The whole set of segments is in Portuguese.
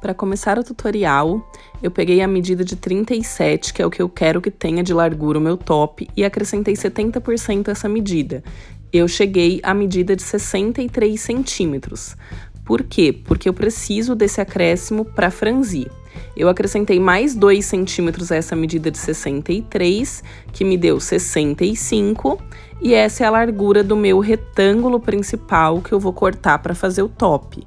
Para começar o tutorial, eu peguei a medida de 37, que é o que eu quero que tenha de largura o meu top, e acrescentei 70% essa medida. Eu cheguei à medida de 63 centímetros. Por quê? Porque eu preciso desse acréscimo para franzir. Eu acrescentei mais 2 centímetros a essa medida de 63, que me deu 65, e essa é a largura do meu retângulo principal que eu vou cortar para fazer o top.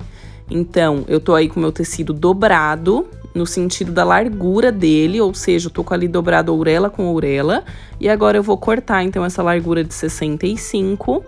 Então, eu tô aí com o meu tecido dobrado, no sentido da largura dele, ou seja, eu tô com ali dobrado orelha com orelha, e agora eu vou cortar, então, essa largura de 65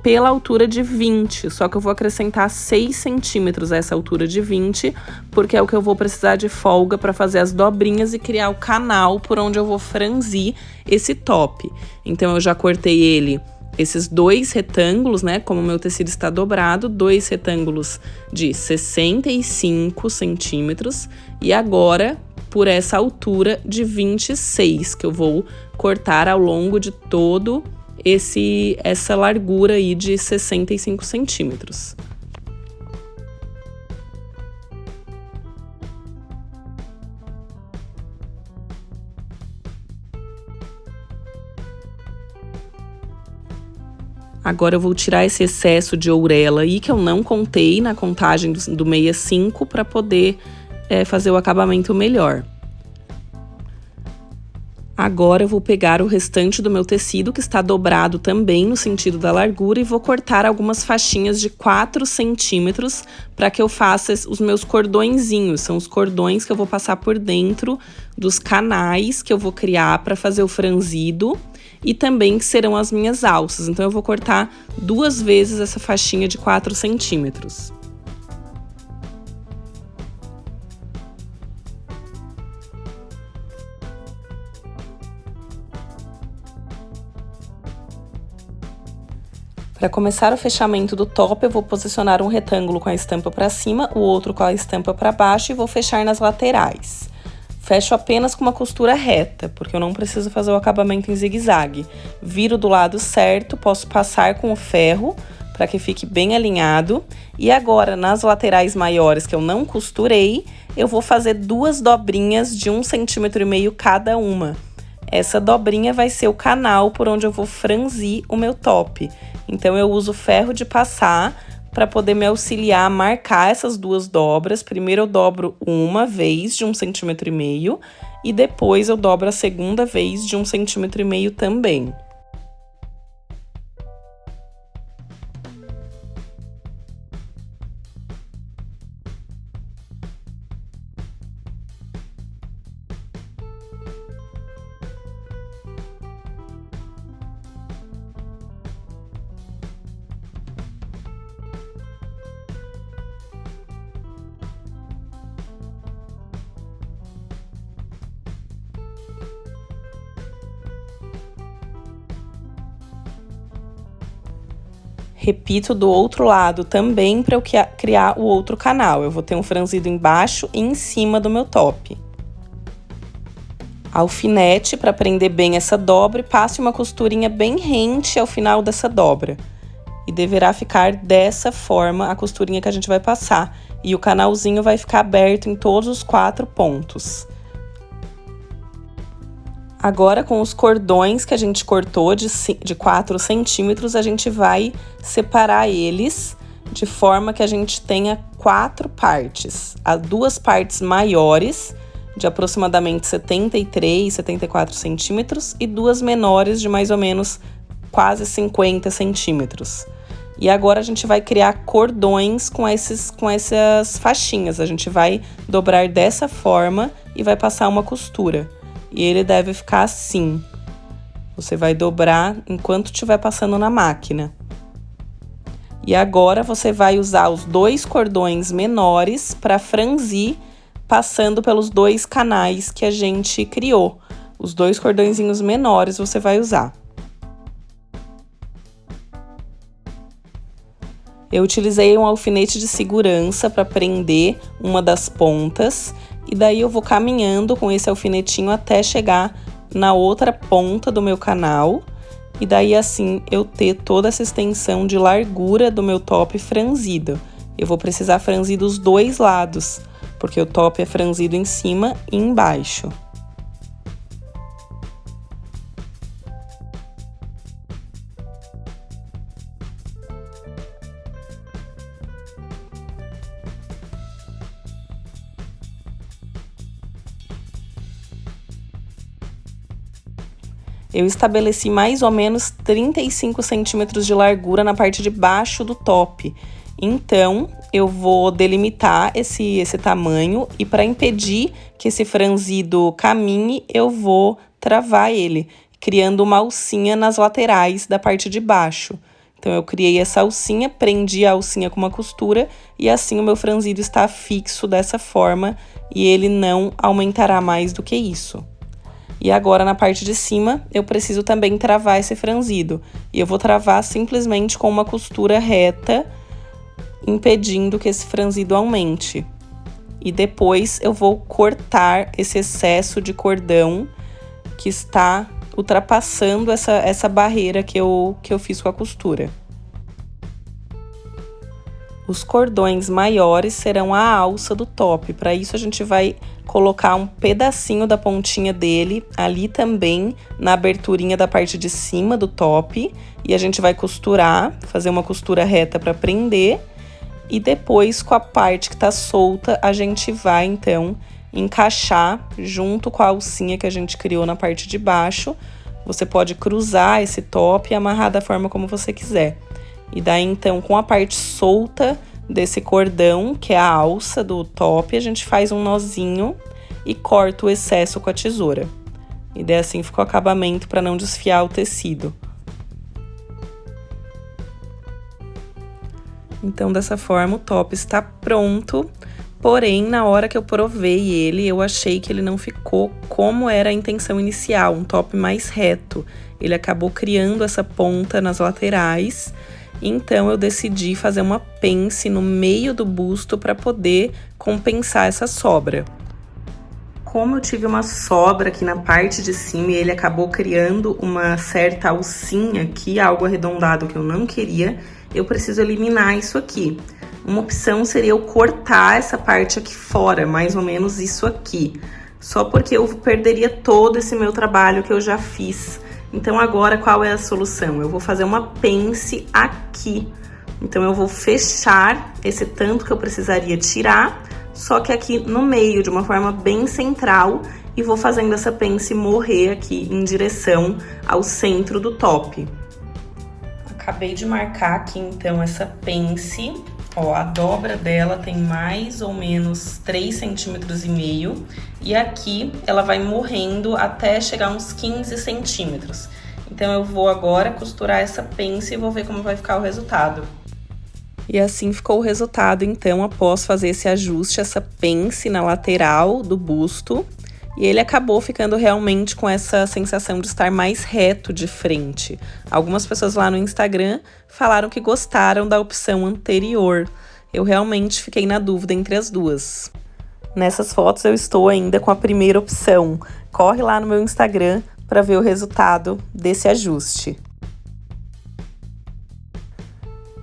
pela altura de 20, só que eu vou acrescentar 6 centímetros a essa altura de 20, porque é o que eu vou precisar de folga para fazer as dobrinhas e criar o canal por onde eu vou franzir esse top. Então, eu já cortei ele, esses 2 retângulos, né, como o meu tecido está dobrado, 2 retângulos de 65 centímetros, e agora, por essa altura de 26, que eu vou cortar ao longo de todo essa largura aí de 65 centímetros. Agora eu vou tirar esse excesso de orelha aí que eu não contei na contagem do 65 para poder fazer o acabamento melhor. Agora eu vou pegar o restante do meu tecido, que está dobrado também no sentido da largura, e vou cortar algumas faixinhas de 4 centímetros para que eu faça os meus cordõezinhos. São os cordões que eu vou passar por dentro dos canais que eu vou criar para fazer o franzido e também que serão as minhas alças. Então, eu vou cortar 2 vezes essa faixinha de 4 centímetros. Para começar o fechamento do top, eu vou posicionar um retângulo com a estampa para cima, o outro com a estampa para baixo e vou fechar nas laterais. Fecho apenas com uma costura reta, porque eu não preciso fazer o acabamento em zigue-zague. Viro do lado certo, posso passar com o ferro para que fique bem alinhado. E agora, nas laterais maiores que eu não costurei, eu vou fazer 2 dobrinhas de 1,5 cm cada uma. Essa dobrinha vai ser o canal por onde eu vou franzir o meu top. Então, eu uso ferro de passar para poder me auxiliar a marcar essas 2 dobras. Primeiro eu dobro uma vez de 1,5 cm e depois eu dobro a segunda vez de 1,5 cm também. Repito do outro lado também para eu criar o outro canal. Eu vou ter um franzido embaixo e em cima do meu top. Alfinete para prender bem essa dobra e passe uma costurinha bem rente ao final dessa dobra. E deverá ficar dessa forma a costurinha que a gente vai passar. E o canalzinho vai ficar aberto em todos os 4 pontos. Agora, com os cordões que a gente cortou de 4 centímetros, a gente vai separar eles de forma que a gente tenha 4 partes. As 2 partes maiores, de aproximadamente 73, 74 centímetros, e 2 menores de mais ou menos quase 50 centímetros. E agora a gente vai criar cordões com essas faixinhas. A gente vai dobrar dessa forma e vai passar uma costura. E ele deve ficar assim. Você vai dobrar enquanto estiver passando na máquina. E agora você vai usar os 2 cordões menores para franzir, passando pelos 2 canais que a gente criou. Os 2 cordõezinhos menores você vai usar. Eu utilizei um alfinete de segurança para prender uma das pontas. E daí eu vou caminhando com esse alfinetinho até chegar na outra ponta do meu canal. E daí assim eu ter toda essa extensão de largura do meu top franzido. Eu vou precisar franzir dos 2 lados, porque o top é franzido em cima e embaixo. Eu estabeleci mais ou menos 35 centímetros de largura na parte de baixo do top. Então, eu vou delimitar esse tamanho e para impedir que esse franzido caminhe, eu vou travar ele, criando uma alcinha nas laterais da parte de baixo. Então, eu criei essa alcinha, prendi a alcinha com uma costura e assim o meu franzido está fixo dessa forma e ele não aumentará mais do que isso. E agora, na parte de cima, eu preciso também travar esse franzido. E eu vou travar simplesmente com uma costura reta, impedindo que esse franzido aumente. E depois eu vou cortar esse excesso de cordão que está ultrapassando essa barreira que eu fiz com a costura. Os cordões maiores serão a alça do top. Para isso, a gente vai colocar um pedacinho da pontinha dele ali também na aberturinha da parte de cima do top. E a gente vai costurar, fazer uma costura reta para prender. E depois, com a parte que tá solta, a gente vai, então, encaixar junto com a alcinha que a gente criou na parte de baixo. Você pode cruzar esse top e amarrar da forma como você quiser. E daí, então, com a parte solta desse cordão, que é a alça do top, a gente faz um nozinho e corta o excesso com a tesoura. E daí, assim, fica o acabamento para não desfiar o tecido. Então, dessa forma, o top está pronto. Porém, na hora que eu provei ele, eu achei que ele não ficou como era a intenção inicial, um top mais reto. Ele acabou criando essa ponta nas laterais. Então, eu decidi fazer uma pence no meio do busto para poder compensar essa sobra. Como eu tive uma sobra aqui na parte de cima e ele acabou criando uma certa alcinha aqui, algo arredondado que eu não queria, eu preciso eliminar isso aqui. Uma opção seria eu cortar essa parte aqui fora, mais ou menos isso aqui. Só porque eu perderia todo esse meu trabalho que eu já fiz. Então, agora, qual é a solução? Eu vou fazer uma pence aqui. Então, eu vou fechar esse tanto que eu precisaria tirar, só que aqui no meio, de uma forma bem central, e vou fazendo essa pence morrer aqui em direção ao centro do top. Acabei de marcar aqui, então, essa pence. Ó, a dobra dela tem mais ou menos 3,5 centímetros. E aqui ela vai morrendo até chegar uns 15 centímetros. Então, eu vou agora costurar essa pence e vou ver como vai ficar o resultado. E assim ficou o resultado, então, após fazer esse ajuste, essa pence na lateral do busto. E ele acabou ficando realmente com essa sensação de estar mais reto de frente. Algumas pessoas lá no Instagram falaram que gostaram da opção anterior. Eu realmente fiquei na dúvida entre as duas. Nessas fotos eu estou ainda com a primeira opção. Corre lá no meu Instagram para ver o resultado desse ajuste.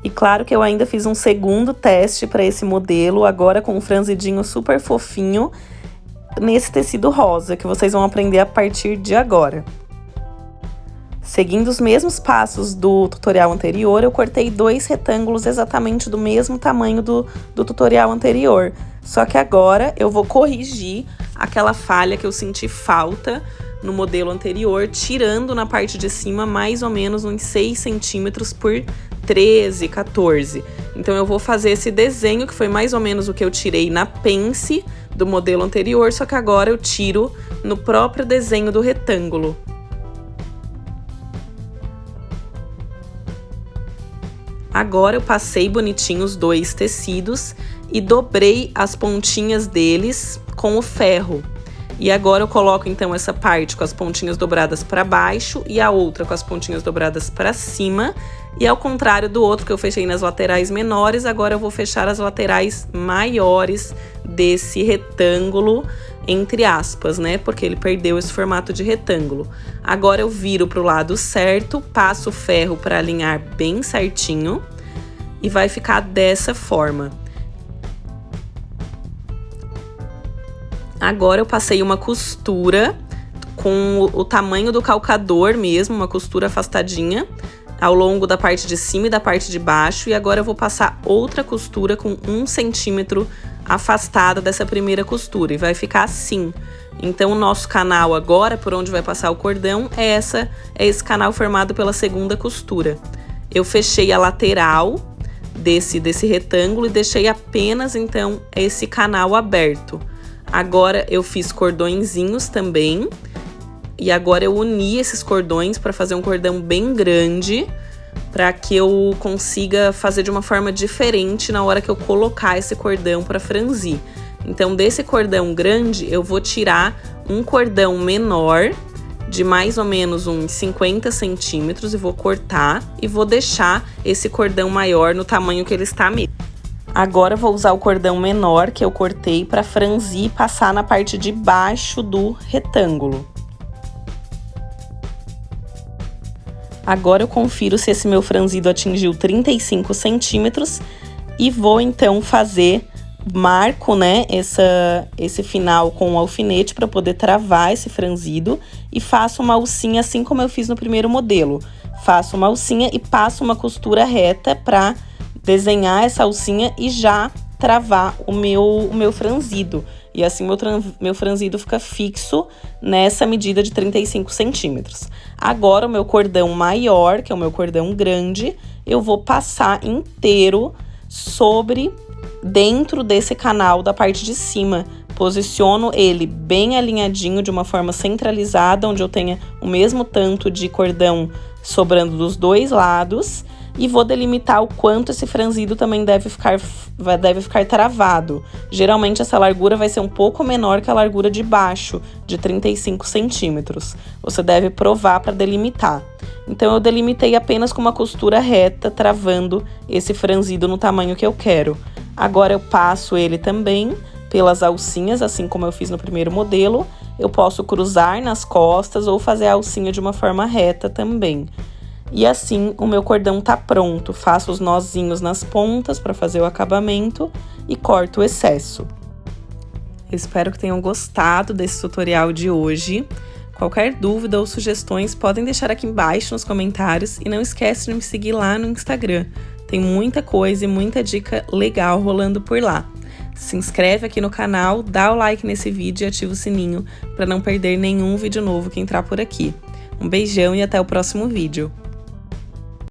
E claro que eu ainda fiz um segundo teste para esse modelo, agora com um franzidinho super fofinho, nesse tecido rosa, que vocês vão aprender a partir de agora. Seguindo os mesmos passos do tutorial anterior, eu cortei 2 retângulos exatamente do mesmo tamanho do tutorial anterior. Só que agora eu vou corrigir aquela falha que eu senti falta no modelo anterior, tirando na parte de cima mais ou menos uns 6 centímetros por 13, 14. Então, eu vou fazer esse desenho, que foi mais ou menos o que eu tirei na pence do modelo anterior, só que agora eu tiro no próprio desenho do retângulo. Agora eu passei bonitinho os 2 tecidos e dobrei as pontinhas deles com o ferro. E agora eu coloco então essa parte com as pontinhas dobradas para baixo e a outra com as pontinhas dobradas para cima. E ao contrário do outro que eu fechei nas laterais menores, agora eu vou fechar as laterais maiores desse retângulo, entre aspas, né? Porque ele perdeu esse formato de retângulo. Agora eu viro para o lado certo, passo o ferro para alinhar bem certinho e vai ficar dessa forma. Agora eu passei uma costura com o tamanho do calcador mesmo, uma costura afastadinha, ao longo da parte de cima e da parte de baixo. E agora eu vou passar outra costura com 1 centímetro afastada dessa primeira costura. E vai ficar assim. Então, o nosso canal agora, por onde vai passar o cordão, é esse canal formado pela segunda costura. Eu fechei a lateral desse retângulo e deixei apenas, então, esse canal aberto. Agora, eu fiz cordõezinhos também. E agora eu uni esses cordões para fazer um cordão bem grande, para que eu consiga fazer de uma forma diferente na hora que eu colocar esse cordão para franzir. Então, desse cordão grande, eu vou tirar um cordão menor, de mais ou menos uns 50 centímetros, e vou cortar e vou deixar esse cordão maior no tamanho que ele está mesmo. Agora, eu vou usar o cordão menor que eu cortei para franzir e passar na parte de baixo do retângulo. Agora eu confiro se esse meu franzido atingiu 35 centímetros e vou então marco, né, esse final com o alfinete para poder travar esse franzido e faço uma alcinha assim como eu fiz no primeiro modelo. Faço uma alcinha e passo uma costura reta para desenhar essa alcinha e já travar o meu franzido. E assim meu franzido fica fixo nessa medida de 35 centímetros. Agora o meu cordão maior, que é o meu cordão grande, eu vou passar inteiro dentro desse canal da parte de cima. Posiciono ele bem alinhadinho de uma forma centralizada, onde eu tenha o mesmo tanto de cordão sobrando dos dois lados. E vou delimitar o quanto esse franzido também deve ficar travado. Geralmente essa largura vai ser um pouco menor que a largura de baixo, de 35 centímetros. Você deve provar para delimitar. Então eu delimitei apenas com uma costura reta, travando esse franzido no tamanho que eu quero. Agora eu passo ele também pelas alcinhas, assim como eu fiz no primeiro modelo. Eu posso cruzar nas costas ou fazer a alcinha de uma forma reta também. E assim o meu cordão tá pronto. Faço os nozinhos nas pontas para fazer o acabamento e corto o excesso. Eu espero que tenham gostado desse tutorial de hoje. Qualquer dúvida ou sugestões podem deixar aqui embaixo nos comentários e não esquece de me seguir lá no Instagram. Tem muita coisa e muita dica legal rolando por lá. Se inscreve aqui no canal, dá o like nesse vídeo e ativa o sininho para não perder nenhum vídeo novo que entrar por aqui. Um beijão e até o próximo vídeo.